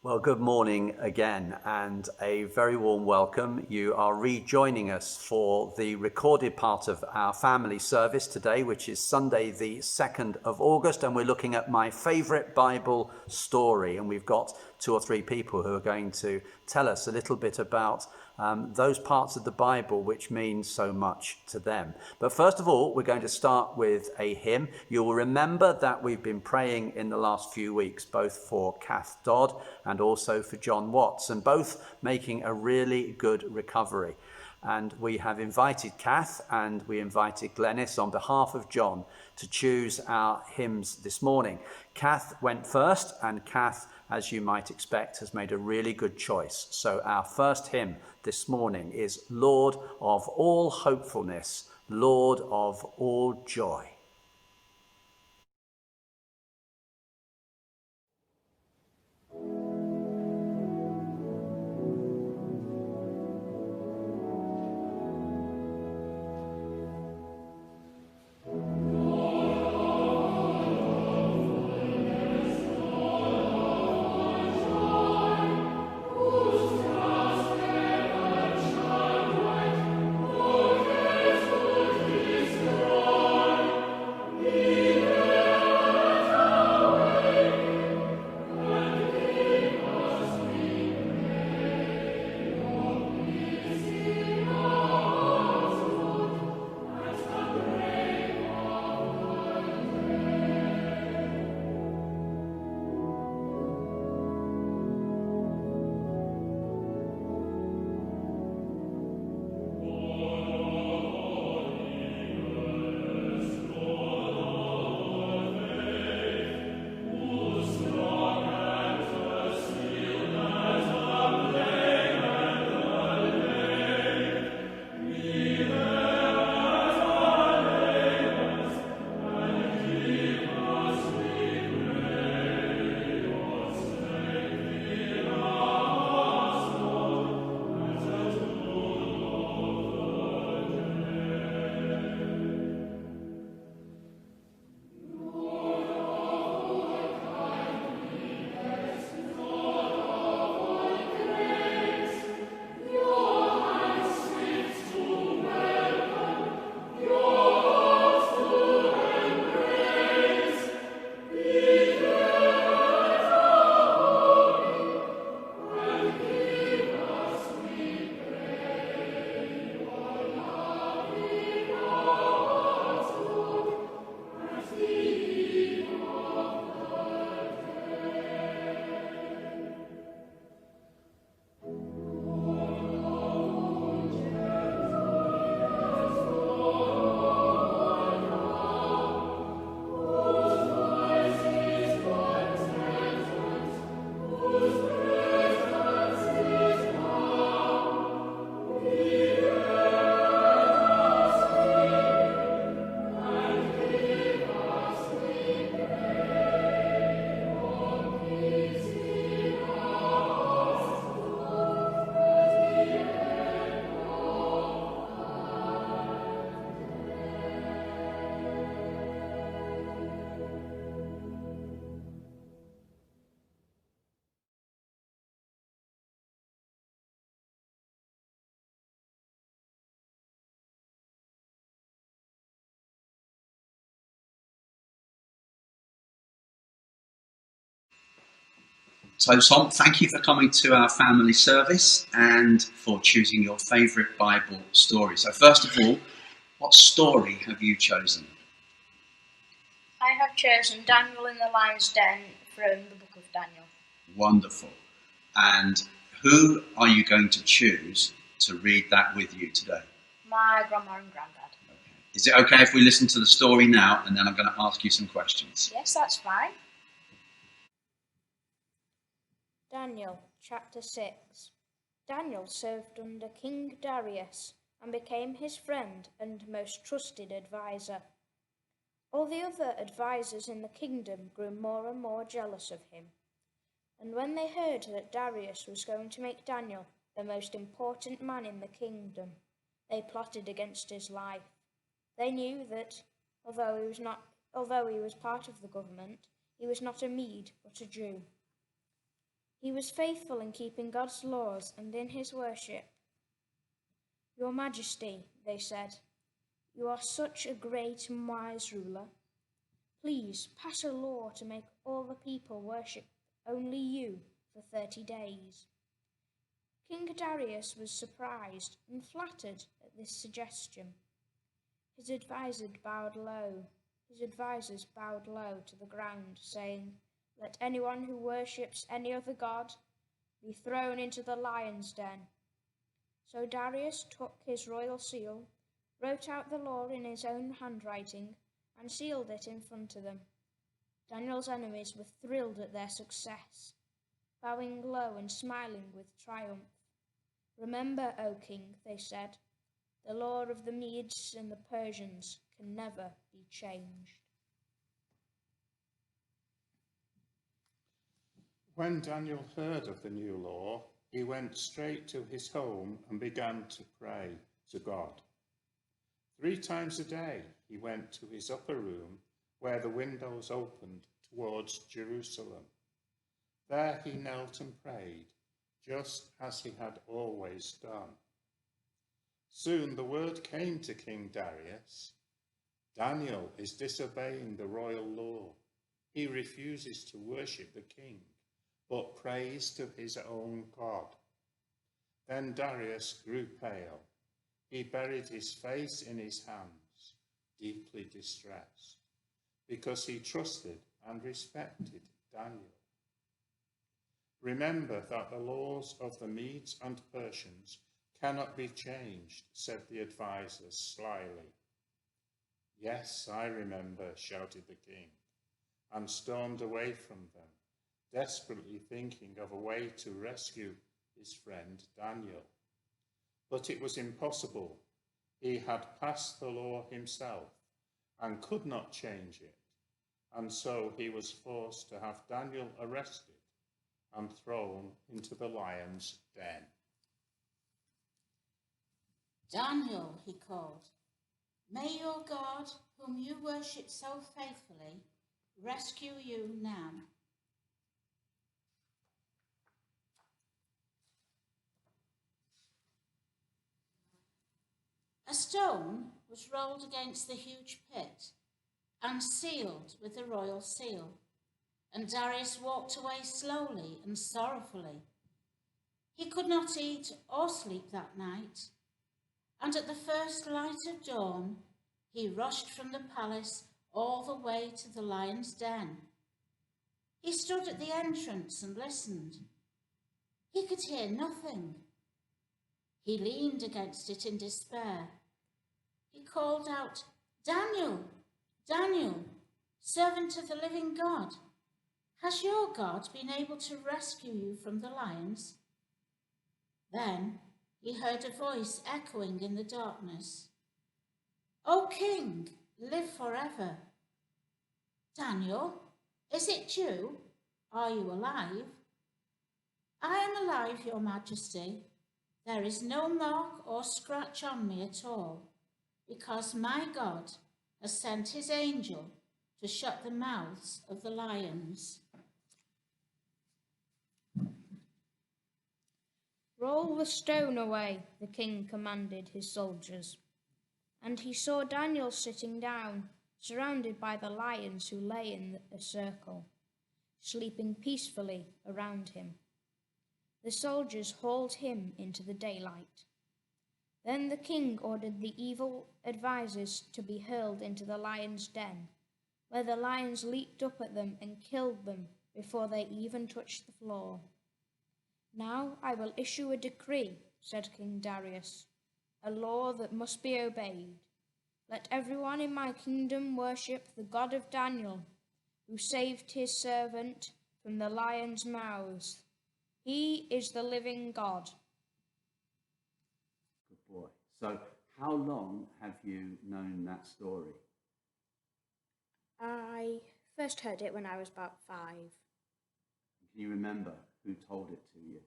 Well, good morning again, and a very warm welcome. You are rejoining us for the recorded part of our family service today, which is Sunday, the 2nd of August, and we're looking at my favourite Bible story. And we've got two or three people who are going to tell us a little bit about those parts of the Bible which mean so much to them. But first of all, we're going to start with a hymn. You'll remember that we've been praying in the last few weeks, both for Kath Dodd and also for John Watts, and both making a really good recovery. And we have invited Kath and we invited Glenys on behalf of John to choose our hymns this morning. Kath went first, and Kath, as you might expect, has made a really good choice. So our first hymn this morning is Lord of all hopefulness, Lord of all joy. So, Tom, thank you for coming to our family service and for choosing your favourite Bible story. So, first of all, what story have you chosen? I have chosen Daniel in the Lion's Den from the book of Daniel. Wonderful. And who are you going to choose to read that with you today? My grandma and granddad. Okay. Is it okay if we listen to the story now and then I'm going to ask you some questions? Yes, that's fine. Daniel, chapter 6. Daniel served under King Darius and became his friend and most trusted adviser. All the other advisers in the kingdom grew more and more jealous of him. And when they heard that Darius was going to make Daniel the most important man in the kingdom, they plotted against his life. They knew that, although he was part of the government, he was not a Mede but a Jew. He was faithful in keeping God's laws and in his worship. Your Majesty, they said, you are such a great and wise ruler. Please pass a law to make all the people worship only you for 30 days. King Darius was surprised and flattered at this suggestion. His advisors bowed low to the ground, saying, "Let anyone who worships any other god be thrown into the lion's den." So Darius took his royal seal, wrote out the law in his own handwriting, and sealed it in front of them. Daniel's enemies were thrilled at their success, bowing low and smiling with triumph. "Remember, O king," they said, "the law of the Medes and the Persians can never be changed." When Daniel heard of the new law, he went straight to his home and began to pray to God. 3 times a day he went to his upper room where the windows opened towards Jerusalem. There he knelt and prayed, just as he had always done. Soon the word came to King Darius, "Daniel is disobeying the royal law. He refuses to worship the king, but prays to his own God." Then Darius grew pale. He buried his face in his hands, deeply distressed, because he trusted and respected Daniel. "Remember that the laws of the Medes and Persians cannot be changed," said the advisors slyly. "Yes, I remember," shouted the king, and stormed away from them, desperately thinking of a way to rescue his friend Daniel. But it was impossible. He had passed the law himself and could not change it, and so he was forced to have Daniel arrested and thrown into the lion's den. "Daniel," he called, "may your God, whom you worship so faithfully, rescue you now." A stone was rolled against the huge pit and sealed with the royal seal, and Darius walked away slowly and sorrowfully. He could not eat or sleep that night, and at the first light of dawn, he rushed from the palace all the way to the lion's den. He stood at the entrance and listened. He could hear nothing. He leaned against it in despair. He called out, "Daniel, Daniel, servant of the living God, has your God been able to rescue you from the lions?" Then he heard a voice echoing in the darkness, "O king, live forever." "Daniel, is it you? Are you alive?" "I am alive, your majesty. There is no mark or scratch on me at all, because my God has sent his angel to shut the mouths of the lions." "Roll the stone away," the king commanded his soldiers. And he saw Daniel sitting down, surrounded by the lions who lay in a circle, sleeping peacefully around him. The soldiers hauled him into the daylight. Then the king ordered the evil advisers to be hurled into the lion's den, where the lions leaped up at them and killed them before they even touched the floor. "Now I will issue a decree," said King Darius, "a law that must be obeyed. Let everyone in my kingdom worship the God of Daniel, who saved his servant from the lions' mouths. He is the living God." Good boy. So, how long have you known that story? I first heard it when I was about 5. Can you remember who told it to you?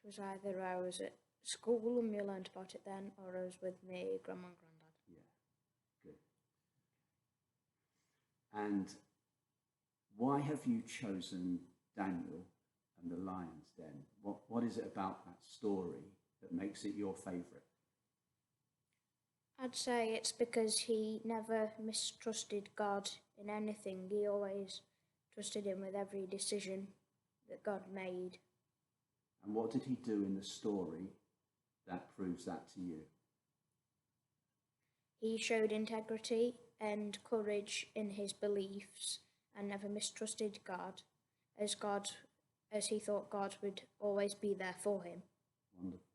It was either I was at school and we learned about it then, or I was with my grandma and granddad. Yeah, good. And why have you chosen Daniel and the lion's den. What is it about that story that makes it your favourite? I'd say it's because he never mistrusted God in anything. He always trusted him with every decision that God made. And what did he do in the story that proves that to you? He showed integrity and courage in his beliefs and never mistrusted God, as he thought God would always be there for him. Wonderful.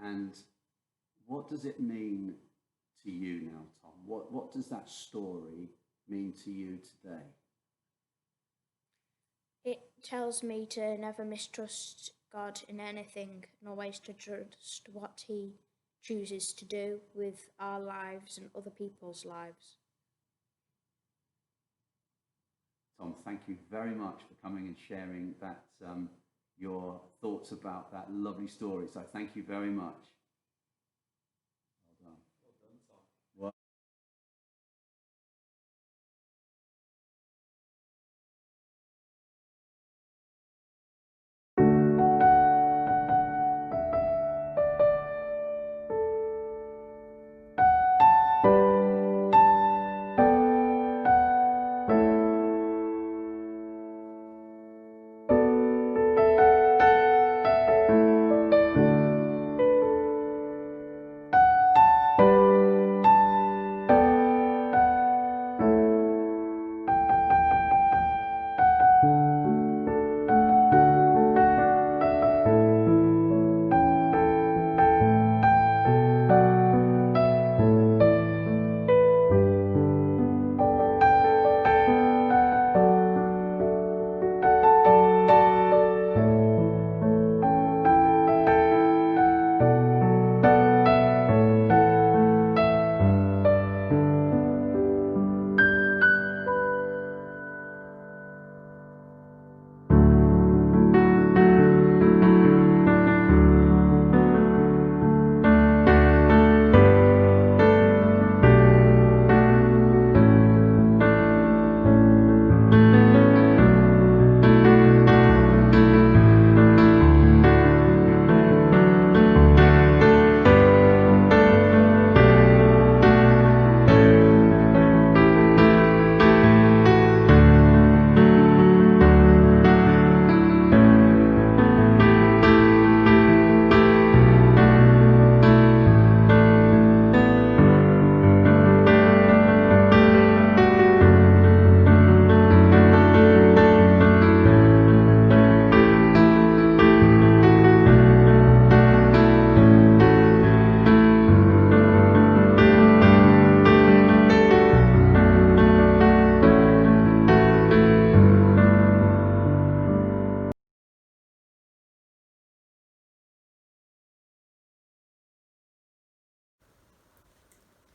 And what does it mean to you now, Tom? What does that story mean to you today? It tells me to never mistrust God in anything and always to trust what he chooses to do with our lives and other people's lives. Tom, thank you very much for coming and sharing that your thoughts about that lovely story. So thank you very much. Well done. Well done, Tom. Well,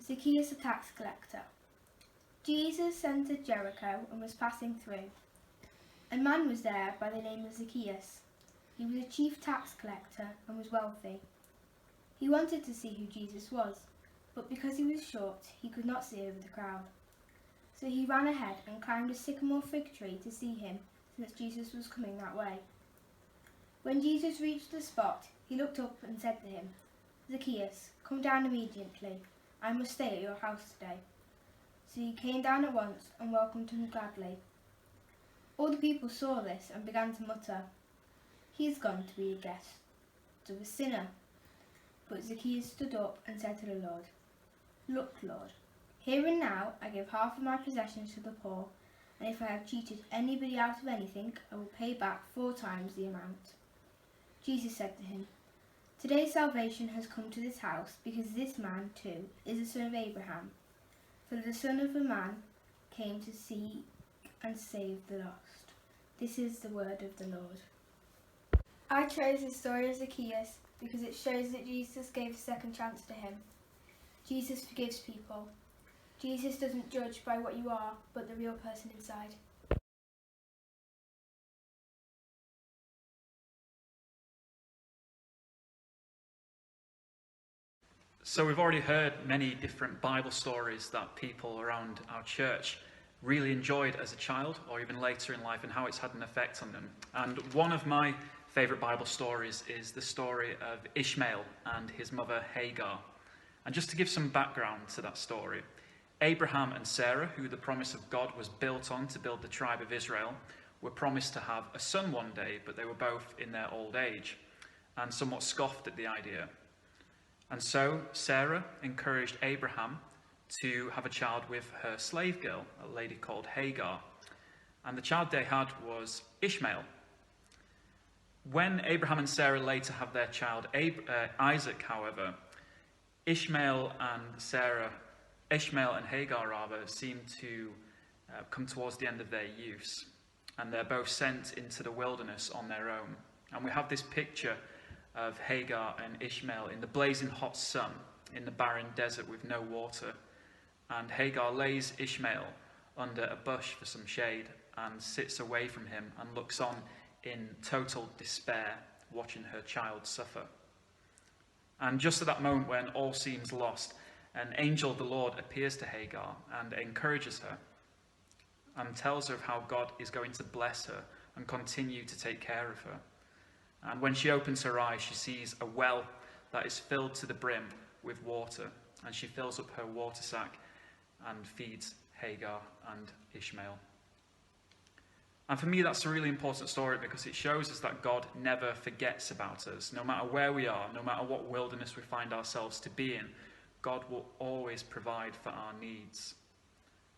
Zacchaeus the tax collector. Jesus entered Jericho and was passing through. A man was there by the name of Zacchaeus. He was a chief tax collector and was wealthy. He wanted to see who Jesus was, but because he was short, he could not see over the crowd. So he ran ahead and climbed a sycamore fig tree to see him, since Jesus was coming that way. When Jesus reached the spot, he looked up and said to him, "Zacchaeus, come down immediately. I must stay at your house today." So he came down at once and welcomed him gladly. All the people saw this and began to mutter, "He is gone to be a guest of a sinner." But Zacchaeus stood up and said to the Lord, "Look, Lord, here and now I give half of my possessions to the poor, and if I have cheated anybody out of anything, I will pay back 4 times the amount." Jesus said to him, "Today salvation has come to this house, because this man, too, is the son of Abraham. For the Son of Man came to seek and save the lost." This is the word of the Lord. I chose the story of Zacchaeus because it shows that Jesus gave a second chance to him. Jesus forgives people. Jesus doesn't judge by what you are, but the real person inside. So we've already heard many different Bible stories that people around our church really enjoyed as a child or even later in life, and how it's had an effect on them. And one of my favourite Bible stories is the story of Ishmael and his mother Hagar. And just to give some background to that story, Abraham and Sarah, who the promise of God was built on to build the tribe of Israel, were promised to have a son one day, but they were both in their old age and somewhat scoffed at the idea. And so Sarah encouraged Abraham to have a child with her slave girl, a lady called Hagar. And the child they had was Ishmael. When Abraham and Sarah later have their child Isaac, however, Ishmael and Hagar seem to come towards the end of their use, and they're both sent into the wilderness on their own. And we have this picture of Hagar and Ishmael in the blazing hot sun in the barren desert with no water. And Hagar lays Ishmael under a bush for some shade and sits away from him and looks on in total despair, watching her child suffer. And just at that moment when all seems lost, an angel of the Lord appears to Hagar and encourages her and tells her of how God is going to bless her and continue to take care of her. And when she opens her eyes, she sees a well that is filled to the brim with water, and she fills up her water sack and feeds Hagar and Ishmael. And for me, that's a really important story because it shows us that God never forgets about us. No matter where we are, no matter what wilderness we find ourselves to be in, God will always provide for our needs.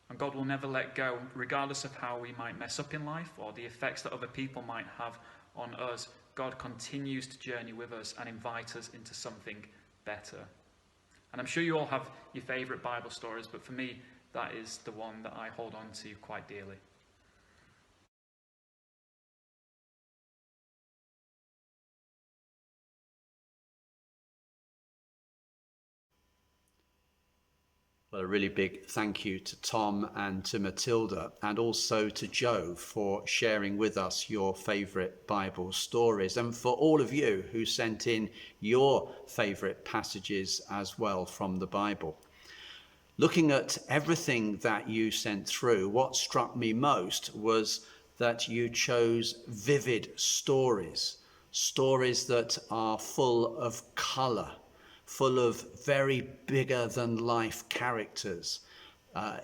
And God will never let go, regardless of how we might mess up in life or the effects that other people might have on us. God continues to journey with us and invite us into something better. And I'm sure you all have your favourite Bible stories, but for me, that is the one that I hold on to quite dearly. Well, a really big thank you to Tom and to Matilda, and also to Joe for sharing with us your favourite Bible stories, and for all of you who sent in your favourite passages as well from the Bible. Looking at everything that you sent through, what struck me most was that you chose vivid stories, stories that are full of colour, full of very bigger than life characters.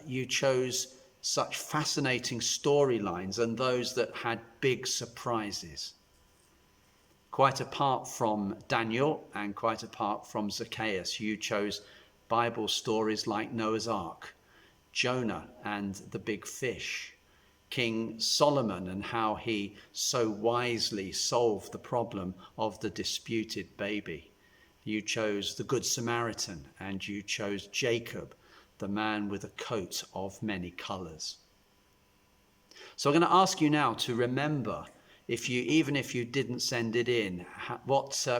You chose such fascinating storylines and those that had big surprises. Quite apart from Daniel and quite apart from Zacchaeus, you chose Bible stories like Noah's Ark, Jonah and the big fish, King Solomon and how he so wisely solved the problem of the disputed baby. You chose the Good Samaritan, and you chose Jacob, the man with a coat of many colours. So I'm going to ask you now to remember, even if you didn't send it in,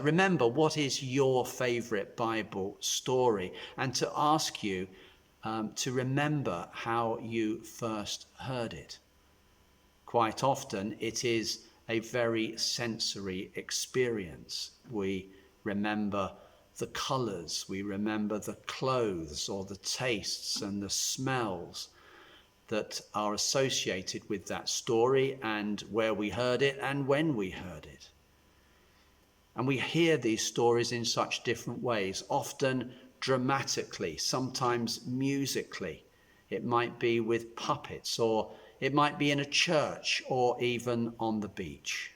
remember what is your favourite Bible story, and to ask you to remember how you first heard it. Quite often it is a very sensory experience. We remember the colours, we remember the clothes or the tastes and the smells that are associated with that story and where we heard it and when we heard it. And we hear these stories in such different ways, often dramatically, sometimes musically. It might be with puppets, or it might be in a church, or even on the beach.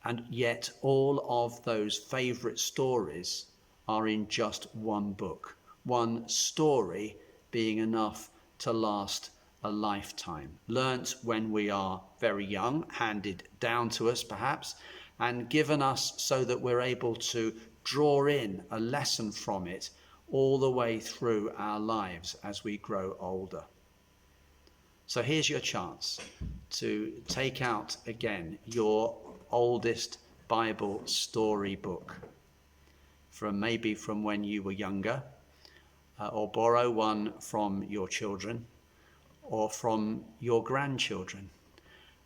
And yet all of those favourite stories are in just one book, one story being enough to last a lifetime, learnt when we are very young, handed down to us perhaps, and given us so that we're able to draw in a lesson from it all the way through our lives as we grow older. So here's your chance to take out again your oldest Bible story book, maybe from when you were younger, or borrow one from your children or from your grandchildren,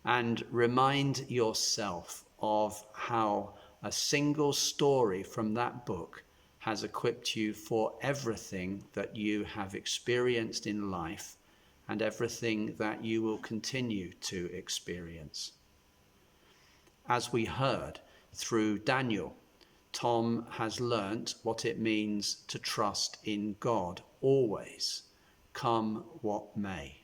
and remind yourself of how a single story from that book has equipped you for everything that you have experienced in life and everything that you will continue to experience. As we heard through Daniel, Tom has learnt what it means to trust in God always, come what may.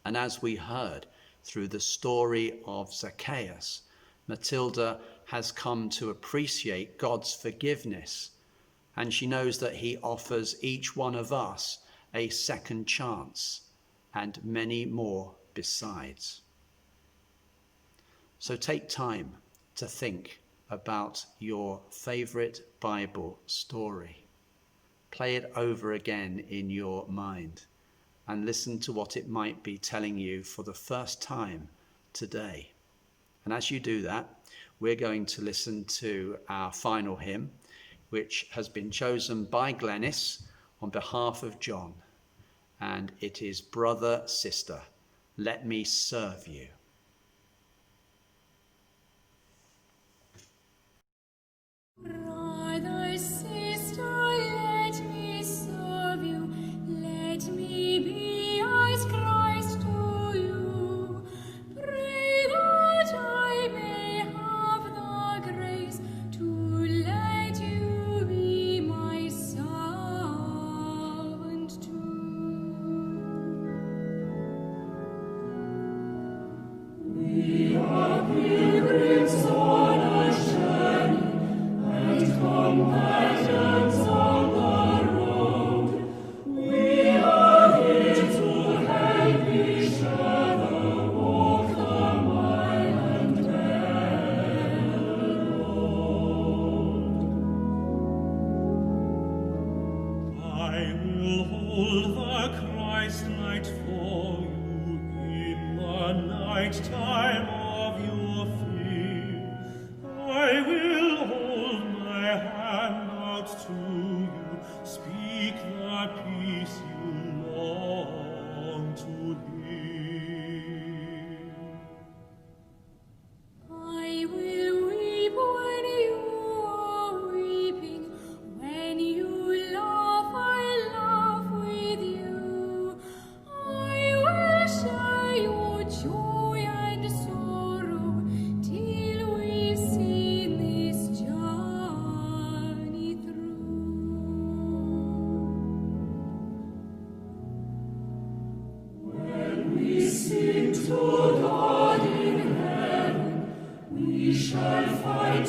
And as we heard through the story of Zacchaeus, Matilda has come to appreciate God's forgiveness, and she knows that he offers each one of us a second chance and many more besides. So take time to think about your favourite Bible story. Play it over again in your mind and listen to what it might be telling you for the first time today. And as you do that, we're going to listen to our final hymn, which has been chosen by Glenys on behalf of John. And it is Brother, Sister, Let Me Serve You. Brother, sister, let me serve you. Let me be as Christ to you. Pray that I may have the grace to let you be my servant too. We are pilgrims on a journey, companions on the road. We are here to help each other walk the mile and very road. I will hold the Christ light for you in the night time of your fear. I will hold my hand out to you, speak the peace you long to hear. I will weep when you are weeping, when you laugh, I laugh with you. I will share your joy and sorrow till we've seen this journey through. When we sing to God in heaven, we shall find